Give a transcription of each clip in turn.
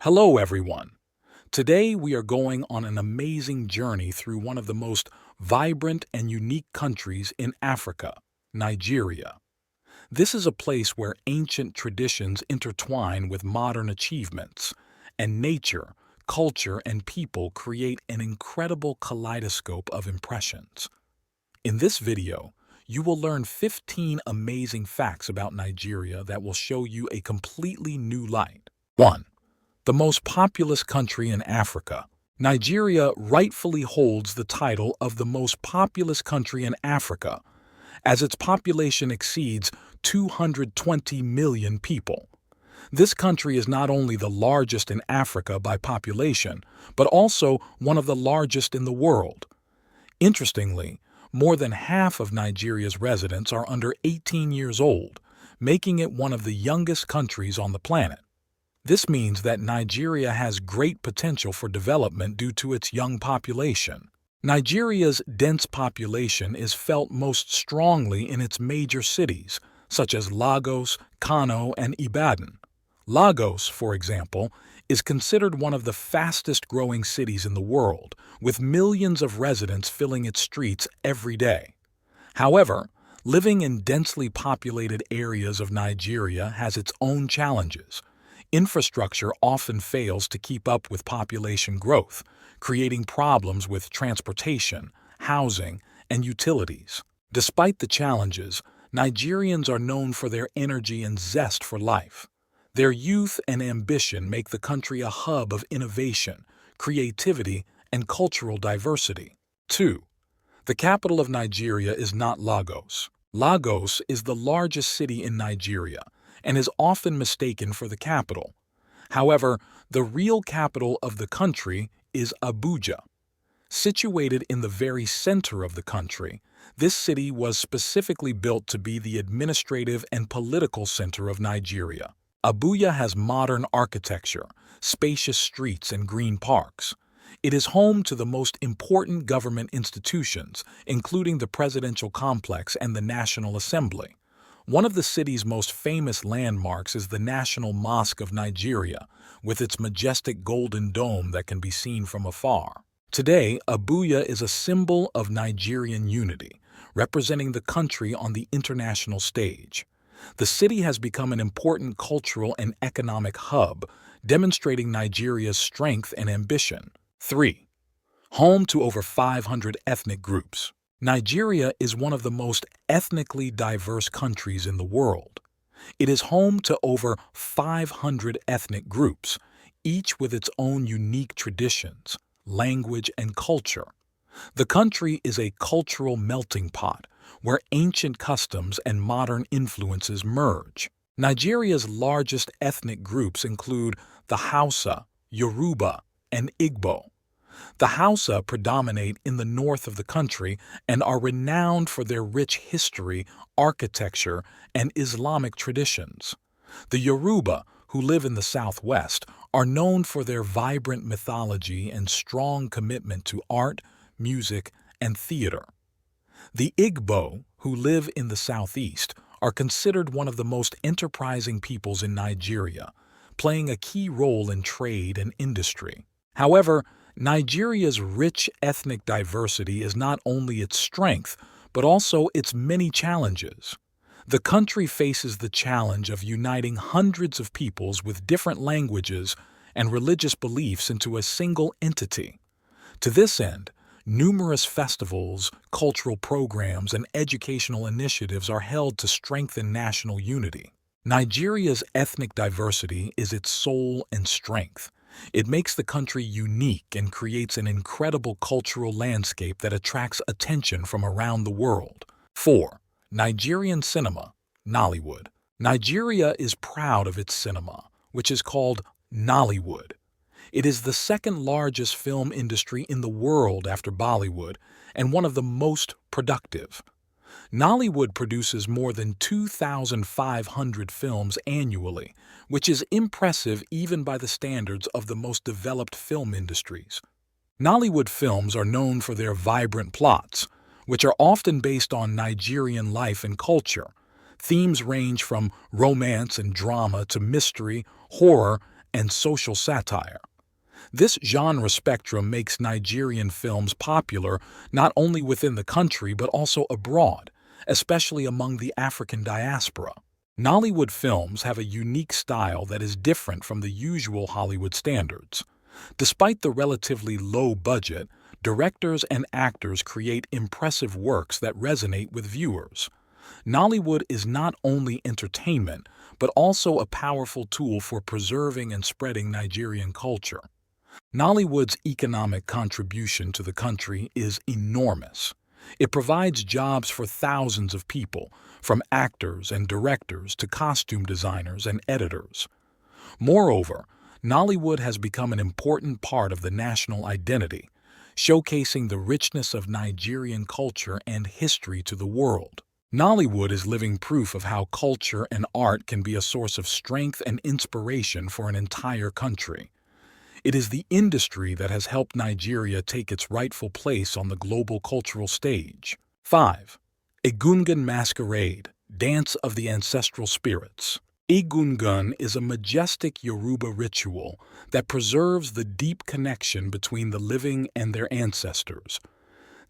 Hello, everyone. Today we are going on an amazing journey through one of the most vibrant and unique countries in Africa, Nigeria. This is a place where ancient traditions intertwine with modern achievements, and nature, culture, and people create an incredible kaleidoscope of impressions. In this video, you will learn 15 amazing facts about Nigeria that will show you a completely new light. 1. The most populous country in Africa. Nigeria rightfully holds the title of the most populous country in Africa, as its population exceeds 220 million people. This country is not only the largest in Africa by population, but also one of the largest in the world. Interestingly, more than half of Nigeria's residents are under 18 years old, making it one of the youngest countries on the planet. This means that Nigeria has great potential for development due to its young population. Nigeria's dense population is felt most strongly in its major cities, such as Lagos, Kano, and Ibadan. Lagos, for example, is considered one of the fastest-growing cities in the world, with millions of residents filling its streets every day. However, living in densely populated areas of Nigeria has its own challenges. Infrastructure often fails to keep up with population growth, creating problems with transportation, housing, and utilities. Despite the challenges, Nigerians are known for their energy and zest for life. Their youth and ambition make the country a hub of innovation, creativity, and cultural diversity. 2. The capital of Nigeria is not Lagos. Lagos is the largest city in Nigeria and is often mistaken for the capital. However, the real capital of the country is Abuja. Situated in the very center of the country, this city was specifically built to be the administrative and political center of Nigeria. Abuja has modern architecture, spacious streets, and green parks. It is home to the most important government institutions, including the presidential complex and the National Assembly. One of the city's most famous landmarks is the National Mosque of Nigeria, with its majestic golden dome that can be seen from afar. Today, Abuja is a symbol of Nigerian unity, representing the country on the international stage. The city has become an important cultural and economic hub, demonstrating Nigeria's strength and ambition. 3. Home to over 500 ethnic groups. Nigeria is one of the most ethnically diverse countries in the world. It is home to over 500 ethnic groups, each with its own unique traditions, language, and culture. The country is a cultural melting pot, where ancient customs and modern influences merge. Nigeria's largest ethnic groups include the Hausa, Yoruba, and Igbo. The Hausa predominate in the north of the country and are renowned for their rich history, architecture, and Islamic traditions. The Yoruba, who live in the southwest, are known for their vibrant mythology and strong commitment to art, music, and theater. The Igbo, who live in the southeast, are considered one of the most enterprising peoples in Nigeria, playing a key role in trade and industry. However, Nigeria's rich ethnic diversity is not only its strength, but also its many challenges. The country faces the challenge of uniting hundreds of peoples with different languages and religious beliefs into a single entity. To this end, numerous festivals, cultural programs, and educational initiatives are held to strengthen national unity. Nigeria's ethnic diversity is its soul and strength. It makes the country unique and creates an incredible cultural landscape that attracts attention from around the world. 4. Nigerian cinema, Nollywood. Nigeria is proud of its cinema, which is called Nollywood. It is the second largest film industry in the world after Bollywood and one of the most productive. Nollywood produces more than 2,500 films annually, which is impressive even by the standards of the most developed film industries. Nollywood films are known for their vibrant plots, which are often based on Nigerian life and culture. Themes range from romance and drama to mystery, horror, and social satire. This genre spectrum makes Nigerian films popular not only within the country but also abroad, especially among the African diaspora. Nollywood films have a unique style that is different from the usual Hollywood standards. Despite the relatively low budget, directors and actors create impressive works that resonate with viewers. Nollywood is not only entertainment, but also a powerful tool for preserving and spreading Nigerian culture. Nollywood's economic contribution to the country is enormous. It provides jobs for thousands of people, from actors and directors to costume designers and editors. Moreover, Nollywood has become an important part of the national identity, showcasing the richness of Nigerian culture and history to the world. Nollywood is living proof of how culture and art can be a source of strength and inspiration for an entire country. It is the industry that has helped Nigeria take its rightful place on the global cultural stage. 5. Egungun Masquerade, Dance of the Ancestral Spirits. Egungun is a majestic Yoruba ritual that preserves the deep connection between the living and their ancestors.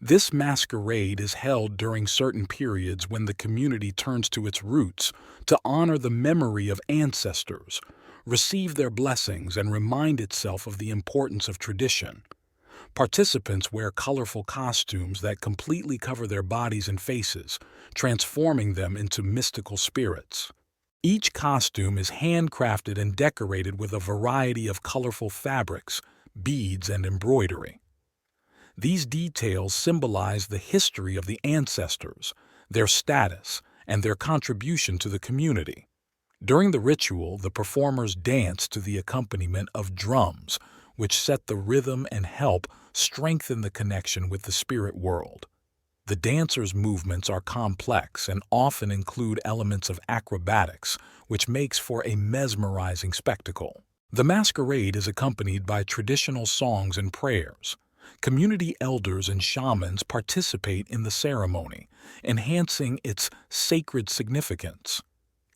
This masquerade is held during certain periods when the community turns to its roots to honor the memory of ancestors, receive their blessings, and remind itself of the importance of tradition. Participants wear colorful costumes that completely cover their bodies and faces, transforming them into mystical spirits. Each costume is handcrafted and decorated with a variety of colorful fabrics, beads, and embroidery. These details symbolize the history of the ancestors, their status, and their contribution to the community. During the ritual, the performers dance to the accompaniment of drums, which set the rhythm and help strengthen the connection with the spirit world. The dancers' movements are complex and often include elements of acrobatics, which makes for a mesmerizing spectacle. The masquerade is accompanied by traditional songs and prayers. Community elders and shamans participate in the ceremony, enhancing its sacred significance.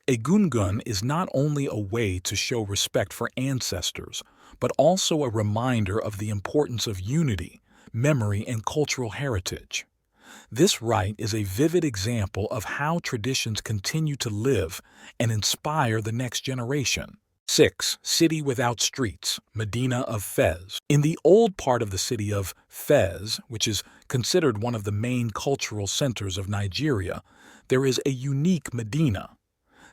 Egungun is not only a way to show respect for ancestors, but also a reminder of the importance of unity, memory, and cultural heritage. This rite is a vivid example of how traditions continue to live and inspire the next generation. 6. City Without Streets, Medina of Fez. In the old part of the city of Fez, which is considered one of the main cultural centers of Nigeria, there is a unique Medina.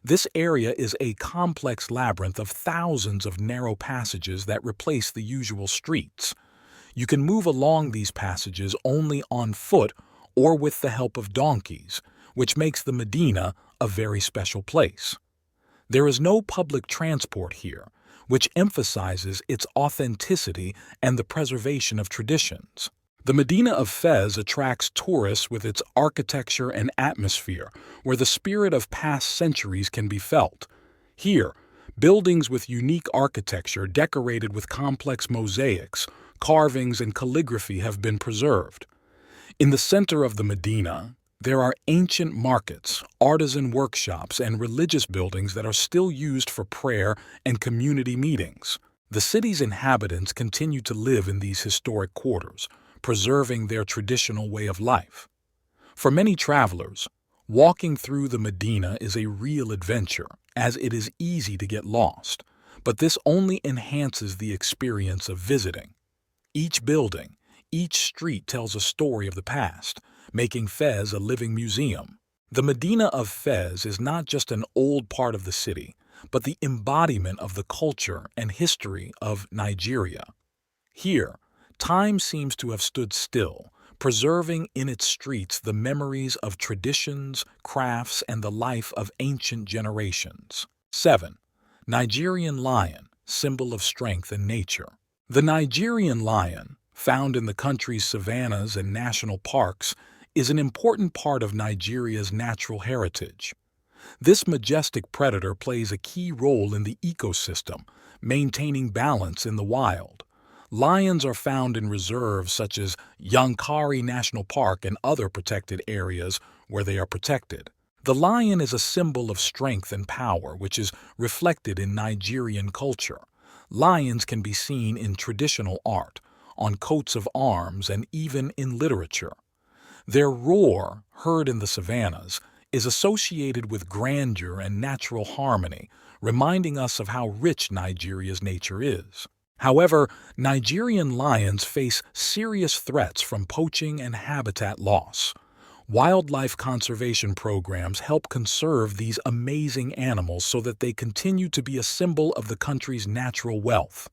This area is a complex labyrinth of thousands of narrow passages that replace the usual streets. You can move along these passages only on foot or with the help of donkeys, which makes the Medina a very special place. There is no public transport here, which emphasizes its authenticity and the preservation of traditions. The Medina of Fez attracts tourists with its architecture and atmosphere, where the spirit of past centuries can be felt. Here, buildings with unique architecture decorated with complex mosaics, carvings, and calligraphy have been preserved. In the center of the Medina, there are ancient markets, artisan workshops, and religious buildings that are still used for prayer and community meetings. The city's inhabitants continue to live in these historic quarters, preserving their traditional way of life. For many travelers, walking through the Medina is a real adventure, as it is easy to get lost, but this only enhances the experience of visiting. Each building, each street tells a story of the past, making Fez a living museum. The Medina of Fez is not just an old part of the city, but the embodiment of the culture and history of Nigeria. Here, time seems to have stood still, preserving in its streets the memories of traditions, crafts, and the life of ancient generations. 7. Nigerian lion, symbol of strength and nature. The Nigerian lion, found in the country's savannas and national parks, is an important part of Nigeria's natural heritage. This majestic predator plays a key role in the ecosystem, maintaining balance in the wild. Lions are found in reserves such as Yankari National Park and other protected areas where they are protected. The lion is a symbol of strength and power, which is reflected in Nigerian culture. Lions can be seen in traditional art, on coats of arms, and even in literature. Their roar, heard in the savannas, is associated with grandeur and natural harmony, reminding us of how rich Nigeria's nature is. However, Nigerian lions face serious threats from poaching and habitat loss. Wildlife conservation programs help conserve these amazing animals so that they continue to be a symbol of the country's natural wealth.